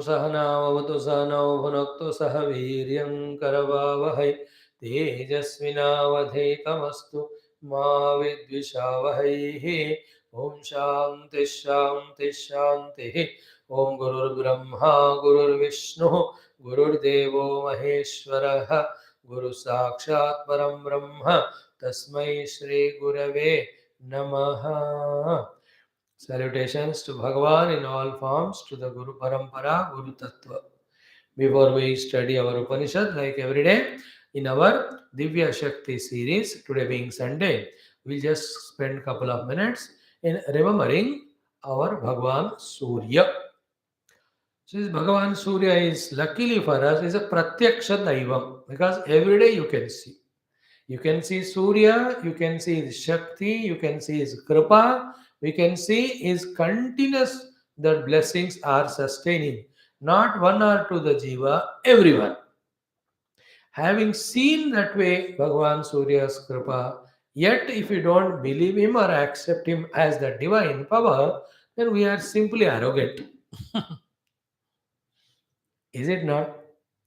सहनावतु सहनौ भुनक्तु सह वीर्यं करवावहै तेजस्विनावधीतमस्तु मा विद्विषावहैः ॐ शान्तिः शान्तिः शान्तिः ॐ गुरुर्ब्रह्मा गुरुर्विष्णुः गुरुर्देवो महेश्वरः गुरुसाक्षात् परं ब्रह्म तस्मै श्रीगुरवे नमः. Salutations to Bhagavan in all forms, to the Guru Parampara, Guru Tattva. Before we study our Upanishad, like every day, in our Divya Shakthi series, today being Sunday, we'll just spend a couple of minutes in remembering our Bhagavan Surya. So this Bhagavan Surya is, luckily for us, is a Pratyaksha Daivam, because every day you can see. You can see Surya, you can see his Shakti, you can see his Kripa, we can see his continuous, the blessings are sustaining. Not one or two the Jiva, everyone. Having seen that way Bhagavan Surya's Kripa, yet if we don't believe him or accept him as the divine power, then we are simply arrogant. Is it not?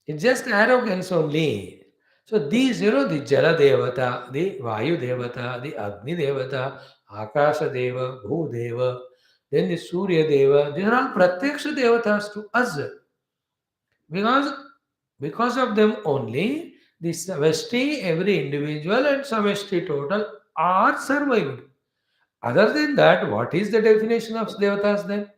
It's just arrogance only. So these, the Jala Devata, the Vayu Devata, the Agni Devata, Akasha Deva, Bhu Deva, then the Surya Deva, these are all Pratyaksha Devatas to us. Because, because of them only, the Samashti, every individual and Samashti total are survived. Other than that, what is the definition of Devatas then?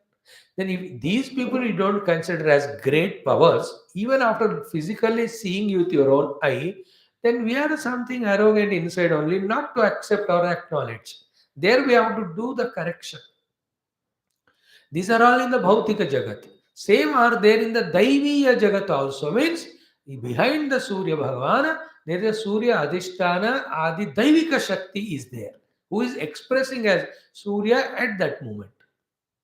Then if these people you don't consider as great powers, even after physically seeing you with your own eye, then we are something arrogant inside only, not to accept or acknowledge. There we have to do the correction. These are all in the Bhautika Jagat. Same are there in the Daiviya Jagat also. Means behind the Surya Bhagavan, there is a Surya Adhisthana Adi Daivika Shakti is there, who is expressing as Surya at that moment.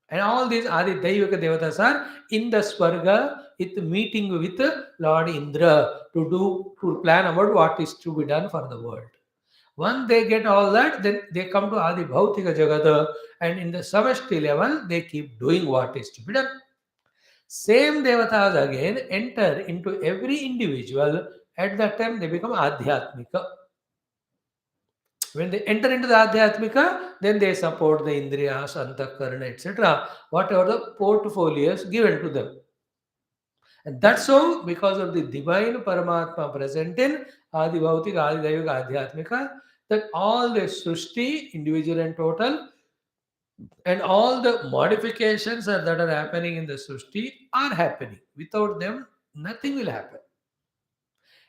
And all these Adi Daivika Devatas are in the Swarga with meeting with Lord Indra to plan about what is to be done for the world. Once they get all that, then they come to Adi Bhautika Jagata, and in the Samashti level, they keep doing what is to be done. Same Devatas again enter into every individual. At that time, they become Adhyatmika. When they enter into the Adhyatmika, then they support the Indriyas, Antakarana, etc. Whatever the portfolios given to them. And that's how, because of the divine Paramatma present in Adi Bhautika, Adi Daivika, Adhyatmika, that all the Srushti, individual and total, and all the modifications that are happening in the Srushti are happening. Without them, nothing will happen.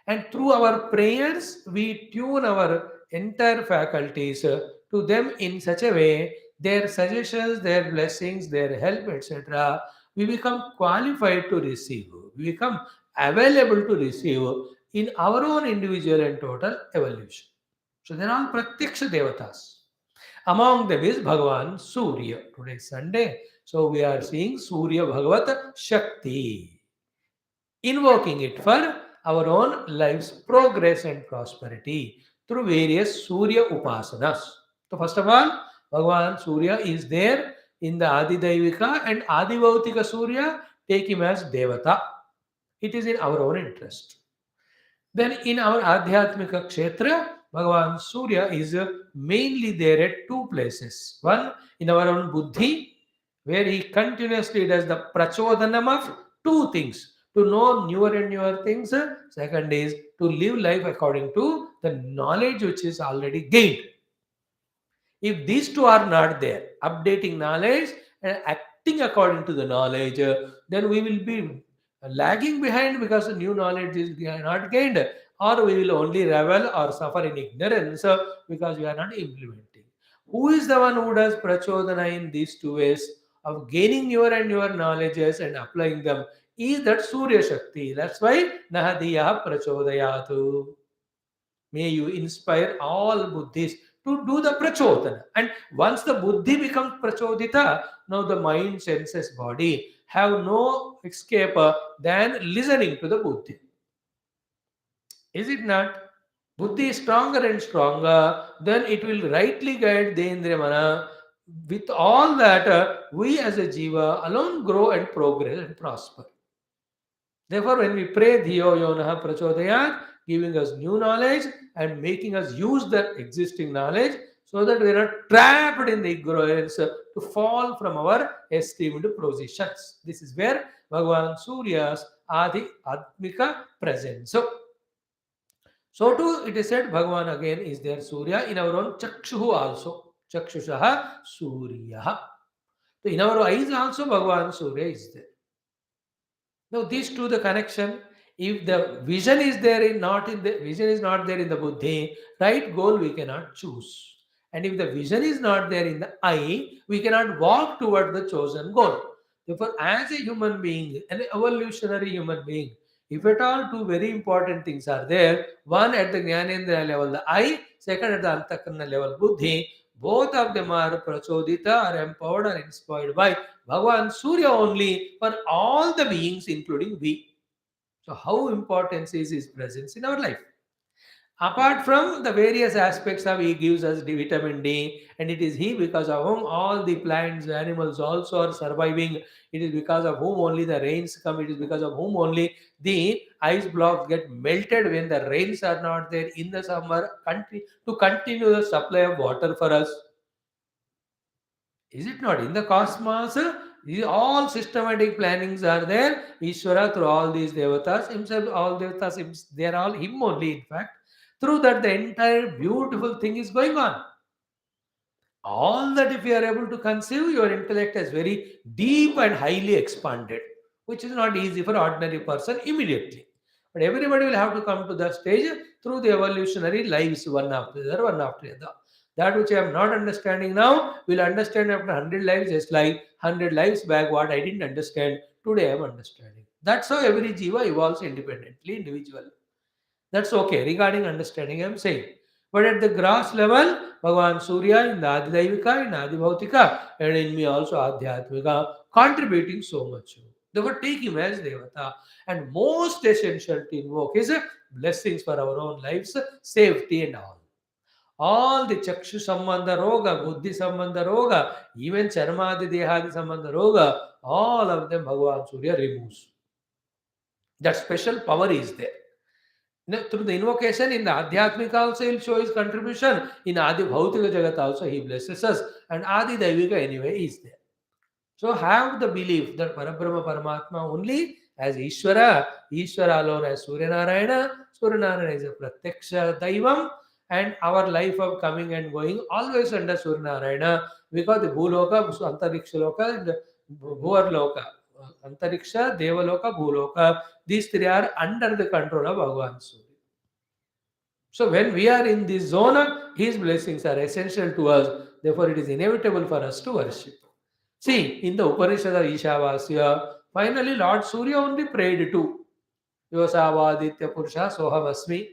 And through our prayers, we tune our entire faculties to them in such a way, their suggestions, their blessings, their help, etc., we become qualified to receive. We become available to receive in our own individual and total evolution. So they are all Pratyaksha Devatas. Among them is Bhagavan Surya. Today is Sunday. So we are seeing Surya Bhagavat Shakti, invoking it for our own life's progress and prosperity through various Surya Upasanas. So first of all, Bhagavan Surya is there in the Adi Daivika and Adi Bhautika Surya, take him as Devata. It is in our own interest. Then in our Adhyatmika Kshetra, Bhagavan Surya is mainly there at two places. One in our own Buddhi, where he continuously does the prachodhanam of two things, to know newer and newer things. Second is to live life according to the knowledge which is already gained. If these two are not there, updating knowledge and acting according to the knowledge, then we will be lagging behind because the new knowledge is not gained, or we will only revel or suffer in ignorance because we are not implementing. Who is the one who does prachodhana in these two ways of gaining newer and newer knowledges and applying them? Is that Surya Shakti. That's why Nahadiya Prachodayatu. May you inspire all Buddhis to do the prachodhana. And once the buddhi becomes prachodita, now the mind, senses, body have no escape than listening to the buddhi. Is it not? Buddhi is stronger and stronger, then it will rightly guide the Indriya Mana. With all that, we as a jiva alone grow and progress and prosper. Therefore, when we pray Dhiyo Yonaha Prachodayat, giving us new knowledge and making us use that existing knowledge so that we are not trapped in the ignorance to fall from our esteemed positions. This is where Bhagavan Surya's Adi Atmika presence. So too it is said Bhagavan again is there Surya in our own Chakshuhu also. Chakshushaha Surya. So in our eyes also Bhagavan Surya is there. Now these two the connection. If the vision is there in not in the vision is not there in the buddhi, right goal we cannot choose. And if the vision is not there in the eye, we cannot walk toward the chosen goal. Therefore, as a human being, an evolutionary human being, if at all two very important things are there, one at the Jnanendra level, the eye, second at the Antakarna level, buddhi, both of them are prachodita or empowered or inspired by Bhagavan Surya only for all the beings, including we. So, how important is his presence in our life? Apart from the various aspects of he gives us the vitamin D, and it is he because of whom all the plants, animals also are surviving. It is because of whom only the rains come. It is because of whom only the ice blocks get melted when the rains are not there in the summer country to continue the supply of water for us. Is it not? In the cosmos, all systematic plannings are there. Ishvara through all these devatas, himself, all devatas, they are all him only, in fact. Through that, the entire beautiful thing is going on. All that, if you are able to conceive, your intellect is very deep and highly expanded, which is not easy for ordinary person immediately. But everybody will have to come to that stage through the evolutionary lives, one after the other, one after the other. That which I am not understanding now will understand after 100 lives, just like 100 lives back what I didn't understand. Today I am understanding. That's how every jiva evolves independently, individually. That's okay regarding understanding, I'm saying. But at the gross level, Bhagavan Surya in the Adidayvika, in Adibhautika, and in me also Adhyatmika, contributing so much. Therefore, take him as Devata. And most essential to invoke is blessings for our own lives, safety and all. All the Chakshu Sambandha Roga, Buddhi Sambandha Roga, even Charmadi Dehadi Sambandha Roga, all of them Bhagavan Surya removes. That special power is there. Through the invocation in the Adhyatmika also he'll show his contribution. In Adi Bhautika Jagat also he blesses us. And Adi Daivika anyway is there. So have the belief that Parabrahma Paramatma only as Ishvara, Ishvara alone as Surya Narayana, Surya Narayana is a Pratyaksha Daivam, and our life of coming and going always under Surya Narayana because the Bhuloka, Antariksha Loka, and Bhuvar Loka, Antariksha, Devaloka, Bhuloka, these three are under the control of Bhagavan Surya. So when we are in this zone, his blessings are essential to us. Therefore, it is inevitable for us to worship. See, in the Upanishad of Ishavasya, finally Lord Surya only prayed to Yosavaditya Purusha Soham Asmi.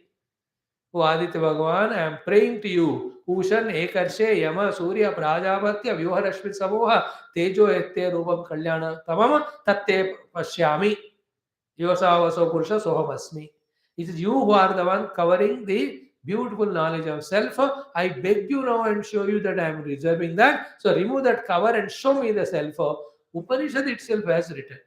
O Aditya Bhagavan, I am praying to you. Ushan Ekarshe Yama Surya Prajavatya Vyuharashmi Samoha Tejo Ette Rupam Kalyana Tamam Tatte Pashyami. Yosavaso Purusha Soham Asmi. It is you who are the one covering the beautiful knowledge of self. I beg you now and show you that I am reserving that. So remove that cover and show me the self. Upanishad itself has written.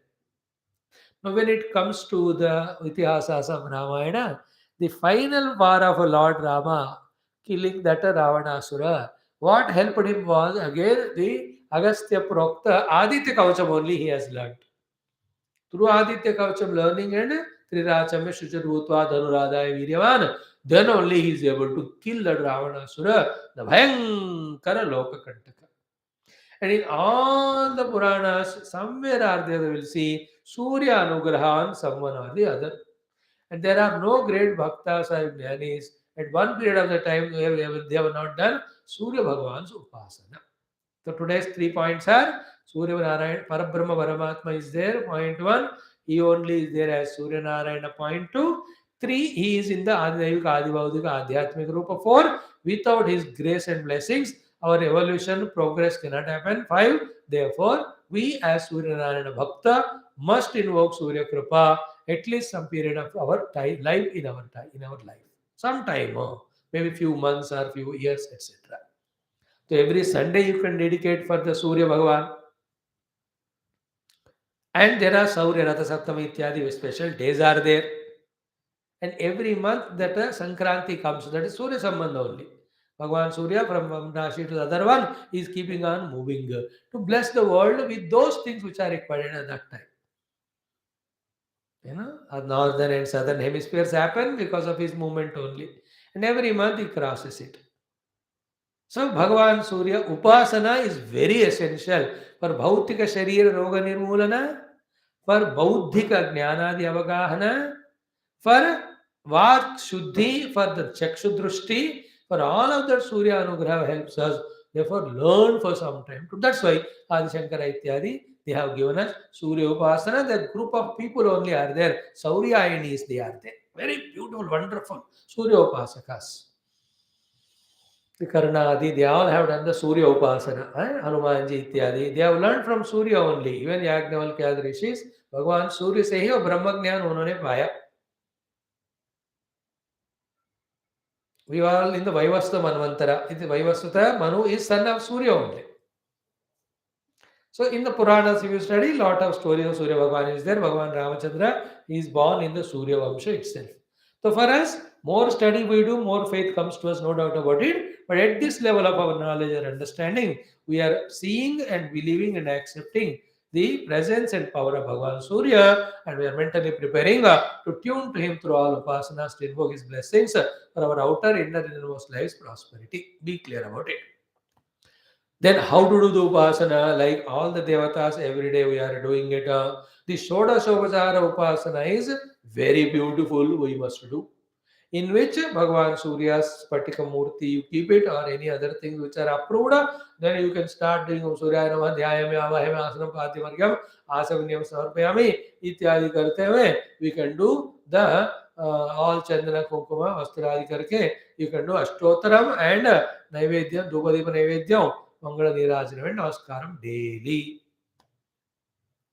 Now, when it comes to the Itihasas of Ramayana, the final war of Lord Rama killing that Ravanasura, what helped him was again the Agastya Prokta Aditya Kavacham only he has learnt. Through Aditya Kavacham learning and Trirachame Shucharutva Dhanuradaya Viryavan, then only he is able to kill that Ravanasura, the Bhayankara Lokakantaka. And in all the Puranas, somewhere or the other will see Surya Anugraha on someone or the other. And there are no great bhaktas or jnanis. At one period of the time, they have not done Surya Bhagavan's Upasana. So today's 3 points are Surya Narayana, Parabrahma Paramatma is there. Point 1, he only is there as Surya Narayana. Point 2, 3, he is in the Adivika, Adibhaudika, Adhyatmika Rupa. 4, without his grace and blessings, our evolution progress cannot happen. 5, therefore, we as Surya Narayana Bhakta must invoke Surya Kripa at least some period of our life in our life. Some time, maybe few months or few years, etc. So every Sunday you can dedicate for the Surya Bhagavan. And there are Saurya Ratha Saptami Ityadi special days are there. And every month that Sankranti comes, that is Surya Sambandha only. Bhagavan Surya from one Rashi to the other one is keeping on moving to bless the world with those things which are required at that time. Northern and southern hemispheres happen because of his movement only. And every month he crosses it. So Bhagavan Surya Upasana is very essential for Bhautika Sharira Roga Nirmulana, for Bauddhika Jnanadi Avagahana, for Vak Shuddhi, for the Chakshu Drushti, for all of that Surya Anugraha helps us. Therefore, learn for some time. That's why Adi Shankara Ityadi, they have given us Surya Upasana. That group of people only are there. Sauryayinis, they are there. Very beautiful, wonderful Surya Upasakas. The Karnadi, they all have done the Surya Upasana. Hanumanji Ityadi. They have learned from Surya only. Even Yagnavalkya Rishis, Bhagavan Surya से ही वो ब्रह्म ज्ञान उन्होंने पाया. We are all in the Vaivasta Manvantara. In the Vaivastata, Manu is son of Surya only. So in the Puranas, if you study, lot of stories of Surya Bhagavan is there. Bhagavan Ramachandra is born in the Surya Vamsha itself. So for us, more study we do, more faith comes to us, no doubt about it. But at this level of our knowledge and understanding, we are seeing and believing and accepting the presence and power of Bhagavan Surya, and we are mentally preparing to tune to him through all upasanas to invoke his blessings for our outer, inner, and innermost lives prosperity. Be clear about it. Then how to do the upasana? Like all the devatas, every day we are doing it. The Shodashopachara upasana is very beautiful, we must do. In which Bhagavan Surya's Spatika Murti, you keep it, or any other things which are approved, then you can start doing Om Surya Namah Dhyayami Avahami Asanam Patimaryam Asavanyam Samarpayami Ityadi Karte Hue, we can do the all Chandana Kunkuma Vastradi Karke, you can do Ashtotaram and Naivedyam, Dhupadipa Naivedyam, Mangala Nirajanam and Namaskaram daily.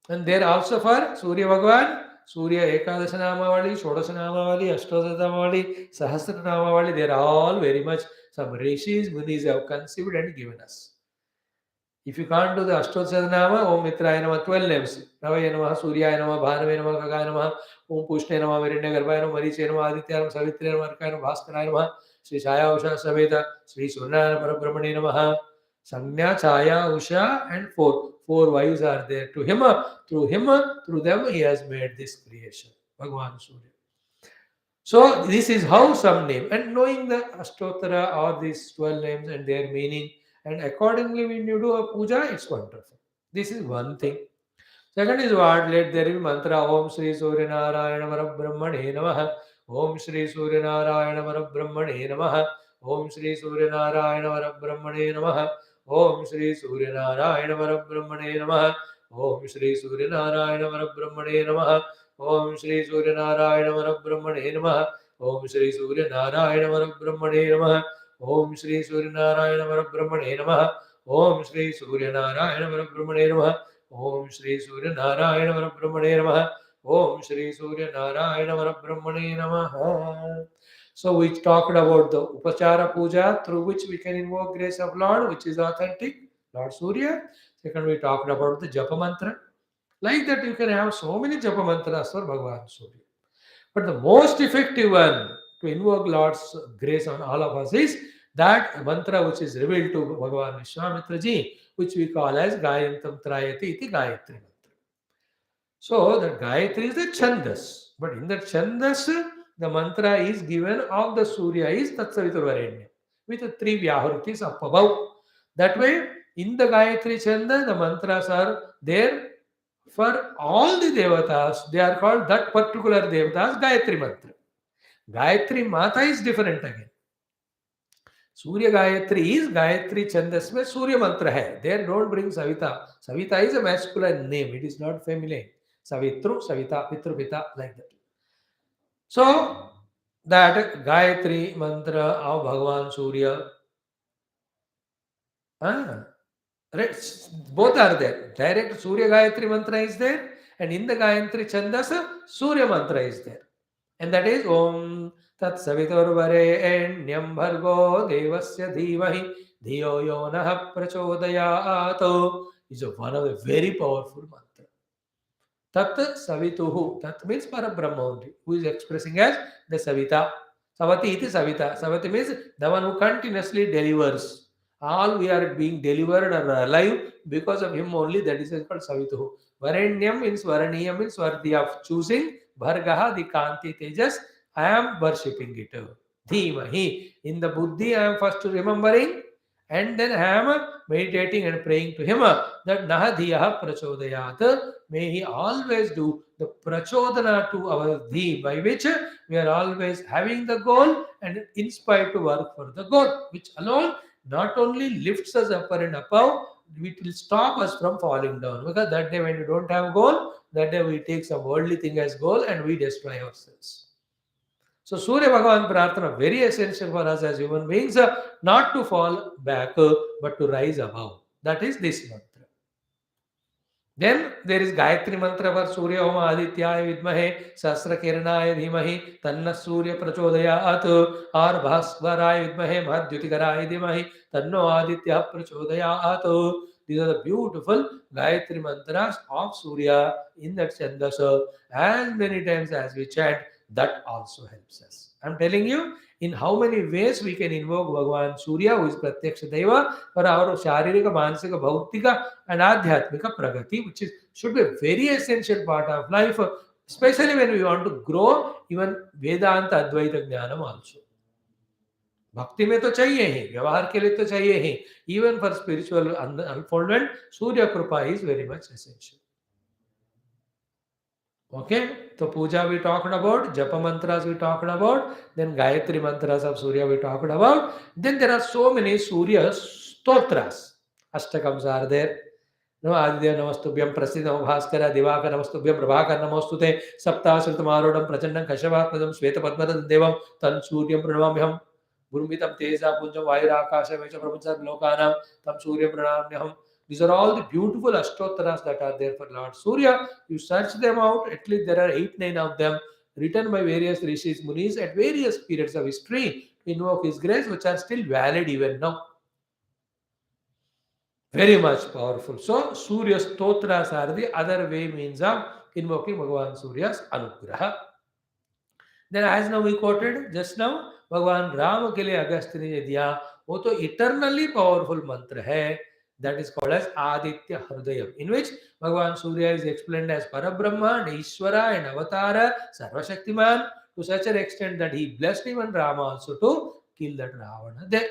And there also for Surya Bhagavan, Surya Ekadasha Namavali, Shodasha Namavali, Ashtodasha Namavali, Sahasra Namavali, they are all very much some rishis, munis have conceived and given us. If you can't do the Ashtodasha Nama, Om Mitraya Nama, 12 names. Ravaya Nama, Surya Nama, Bhanave Nama, Kagaya Nama, Om Pushne Nama, Virindya Garbhaya Nama, Mariche Nama, Aditya Nama, Savitri Nama, Arkaya Nama, Bhaskara Nama, Sri Shaya Usha Sameta, Sri Surya Parabrahmani Nama, Sanya, Chaya, Usha, and four values are there. To him, through them, he has made this creation. Bhagavan Surya. So this is how some name, and knowing the Ashtotara or these 12 names and their meaning, and accordingly when you do a puja, it's wonderful. This is one thing. Second is what? Let there be mantra Om Shri Surya Narayana Parabrahmane Namaha. Om Shri Surya Narayana Parabrahmane Namaha. Om Shri Surya Narayana Parabrahmane Namaha. Om Shri Surya Narayana Parabrahmane Namaha. Om Shri Surya Narayana Parabrahmane Namaha. Om Shri Surya Narayana Parabrahmane Namaha. Om Shri Surya Narayana Parabrahmane Namaha. Om Shri Surya Narayana Parabrahmane Namaha. Om Shri Surya Narayana Parabrahmane Namaha. Om Shri Surya Narayana Parabrahmane Namaha. Om Shri Surya Narayana Parabrahmane Namaha. So we talked about the Upachara Puja through which we can invoke grace of Lord, which is authentic, Lord Surya. Second, we talked about the Japa Mantra. Like that, you can have so many Japa Mantras for Bhagavan Surya. But the most effective one to invoke Lord's grace on all of us is that mantra which is revealed to Bhagavan Vishwamitra ji, which we call as Gayantam Trayati iti Gayatri Mantra. So the Gayatri is the Chandas, but in the Chandas, the mantra is given of the Surya is Tatsaviturvarenyam with the three Vyahuritis up above. That way, in the Gayatri Chanda, the mantras are there for all the devatas. They are called that particular devatas Gayatri Mantra. Gayatri Mata is different again. Surya Gayatri is Gayatri Chandas mein Surya Mantra hai. There don't bring Savita. Savita is a masculine name. It is not feminine. Savitru, Savita, Pitru, Pita, like that. So, that Gayatri Mantra of Bhagavan Surya, both are there. Direct Surya Gayatri Mantra is there, and in the Gayatri Chandas, Surya Mantra is there. And that is Om Tat Saviturvarenyam Bhargo Devasya Dhimahi Dhiyo Yo Nah Prachodayat is one of the very powerful mantra. Tat Savituhu. Tat means Parabrahma only, who is expressing as the Savita. Savati iti Savita. Savati means the one who continuously delivers. All we are being delivered or alive because of him only. That is called Savituhu. Varanyam means Varaniya means worthy of choosing. Bhargaha, the Kanti Tejas. I am worshipping it. Dhimahi. In the Buddhi, I am first remembering, and then I am meditating and praying to him that Nahadiyaha Prachodayat. May he always do the prachodana to our dhi, by which we are always having the goal and inspired to work for the goal, which alone not only lifts us upper and above, it will stop us from falling down. Because that day when you don't have goal, that day we take some worldly thing as goal and we destroy ourselves. So Surya Bhagavan Prarthana, very essential for us as human beings, not to fall back, but to rise above. That is this mantra. Then there is Gayatri mantra for Surya Homa Adityaya Vidmahe Sasra Kiranaya Dhimahi Tanna Surya Prachodayat or Bhasvaraya Vidmahe Madhyutikaraya Dhimahi Tanno Aditya Prachodayat. These are the beautiful Gayatri mantras of Surya in that Chandasa. As many times as we chant, that also helps us. I'm telling you, in how many ways we can invoke Bhagavan Surya, who is Pratyaksha Deva, for our Sharirika, Mansika, Bhautika, and Adhyatmika Pragati, which is should be a very essential part of life, especially when we want to grow even Vedanta Advaita Jnanam also. भक्ति में तो चाहिए ही, व्यवहार के लिए तो चाहिए ही. Even for spiritual unfoldment, Surya Kripa is very much essential. Okay, so puja we talked about, japa mantras we talked about, then Gayatri mantras of Surya we talked about. Then there are so many Surya stotras. Ashtakams are there. No, Aditya Namastubhyam, Prasidham Bhaskara, Divaka Namastubhyam, Prabhakar Namostute, Sapta Sultamarodam, Prachandam, Kashavakadam, Sveta Padmadam Devam, Tan Suryam Pranamyam, Gurumitam Teza Punjam, Vairakasha, Vesha Prabhupada Lokanam, Tam Surya Pranamyam. These are all the beautiful Ashtottaras that are there for Lord Surya. You search them out, at least there are 8-9 of them written by various rishis, munis at various periods of history to invoke his grace, which are still valid even now. Very much powerful. So, Surya Stotras are the other way means of invoking Bhagavan Surya's Anugraha. Then, as now we quoted just now, Bhagavan Rama ke liye Agastya ne diya, वो तो eternally powerful mantra है. That is called as Aditya Hrudayam, in which Bhagavan Surya is explained as Parabrahma and Ishvara and Avatara, Sarvashaktiman, to such an extent that he blessed even Rama also to kill that Ravana there.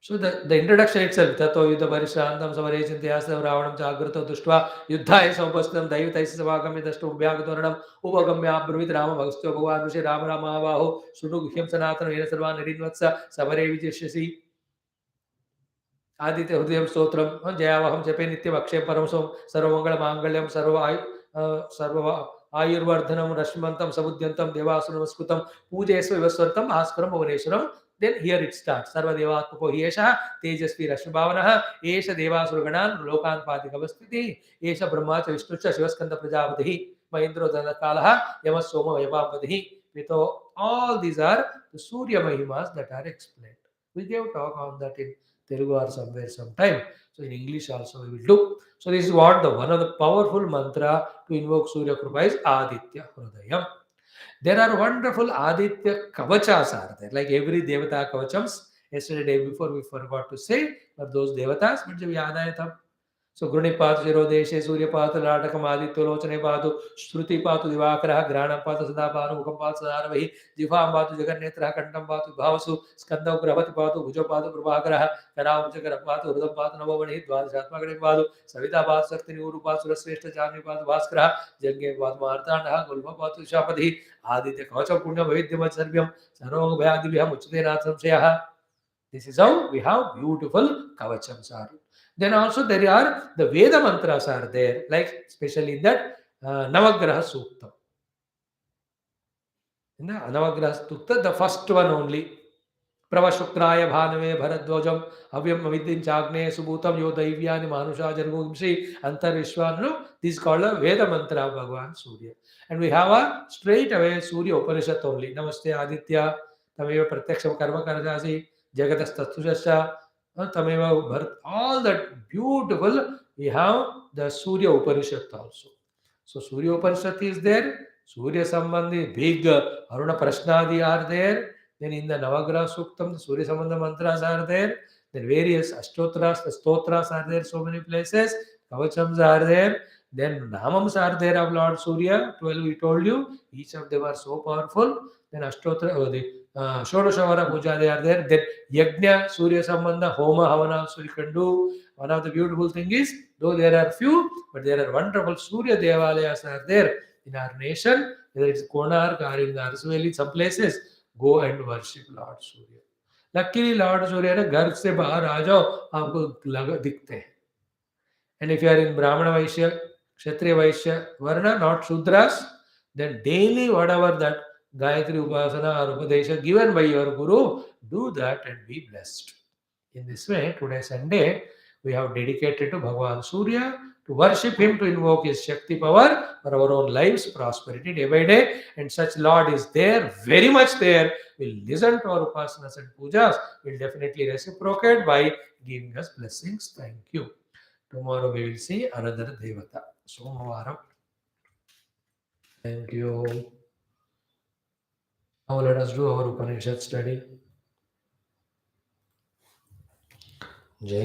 So the introduction itself, Tato Yuddha Parishantam Savarechintyasav Ravanam Jagrata Dushtva Yuddhaya Sampastam Daivatais Savagami Dashtu Vyagatoranam Upagamya Bruvit Rama Bhagastyo Bhagavan Rishi Rama Ramaho Sunu Guhyam Sanatana Vena Sarvan Rinvatsa Savare Vijeshasi Aditya Hridayam Stotram Jayavaham Jape Nityam Akshay Paramsam Sarvamangala Mangalyam Sarva Ayurvardhanam Rashmantam Sabudyantam Devasunam Pujesva Vivaswantam Askaram Bhuvaneshwaram. Then here it starts. Sarva Devatmako Yesha Tejasvi Rashmabhavanaha Esha Devasurganan Lokan Patikavastiti Esha Brahmacha Vishnucha Shivaskanda Prajapatihi Mahindro Danakalaha Yamas Soma Vayapapatihi. With all these are the Surya Mahimas that are explained. We gave talk on that in Telugu or somewhere sometime. So in English also we will do. So this is what the one of the powerful mantra to invoke Surya Kripa is Aditya Hrudayam. There are wonderful Aditya Kavachas are there, like every Devata Kavachams. Yesterday, day before, we forgot to say for those Devatas, but we yaad aaya tha. So Gruni Patu Shirodeshe, Surya Patu, Latakam Aditya Lochane Patu, Shruti Patu Divakara, Granam Patu Sadapanu, Mukam Patu Sadarvahi, Jifam Patu Jagannetra, Kantam Patu Bhavasu, Skanda Gravati Patu, Bhujo Patu Prabhakara, Karam Chakara Patu, Rudam Patu Navavani, Dvadashatmakade Patu, Savita Patu Sakti Uru Patu, Surasreshta Jani Patu Bhaskara, Jange Patu Martanda, Gulva Patu Shapati, Aditya Kacha Punya Vaidyamat Sarvyam, Sarong Vyadivya Muchate Natham Shayaha. This is how we have beautiful Kavachams are. Then also there are the Veda mantras are there, like especially in that Navagraha Sukta. In the Navagraha Sukta, the first one only. Pravashukraya Bhanave Bharadwajam Avyam Avidin Chagne Subhutam Yo Daivyani Manusha Jargumsi Antar Vishwan. This is called a Veda mantra of Bhagavan Surya. And we have a straight away Surya Upanishad only. Namaste Aditya Tameva Pratyaksham Karma Karajasi Jagatas Tathusasya Tameva Bharat, all that beautiful. We have the Surya Upanishad also. So Surya Upanishad is there. Surya Sambandhi, big Aruna Prashnadi are there. Then in the Navagraha Suktam, the Surya Sambandha mantras are there. Then various Ashtotras, the Stotras are there, so many places. Kavachams are there. Then Namams are there of Lord Surya. 12 we told you. Each of them are so powerful. Then Ashtotra, the Shodashavara Puja, they are there. Then Yajna, Surya Sambandha, Homa, Havana also you can do. One of the beautiful thing is, though there are few, but there are wonderful Surya Devalayas are there in our nation, whether it's Konark or in the Arsuveli, some places, go and worship Lord Surya. Luckily, Lord Surya ने घर से बाहर आ जाओ आपको दिखते हैं. And if you are in Brahmana Vaishya, Kshatriya Vaishya, Varna, not Shudras, then daily whatever that Gayatri Upasana or Upadesha given by your Guru, do that and be blessed. In this way, today Sunday, we have dedicated to Bhagavan Surya to worship him, to invoke his Shakti power for our own lives, prosperity day by day. And such Lord is there, very much there. Will listen to our upasanas and pujas, will definitely reciprocate by giving us blessings. Thank you. Tomorrow we will see another Devata. Somavaram. Thank you. Now let us do our Upanishad study. Jai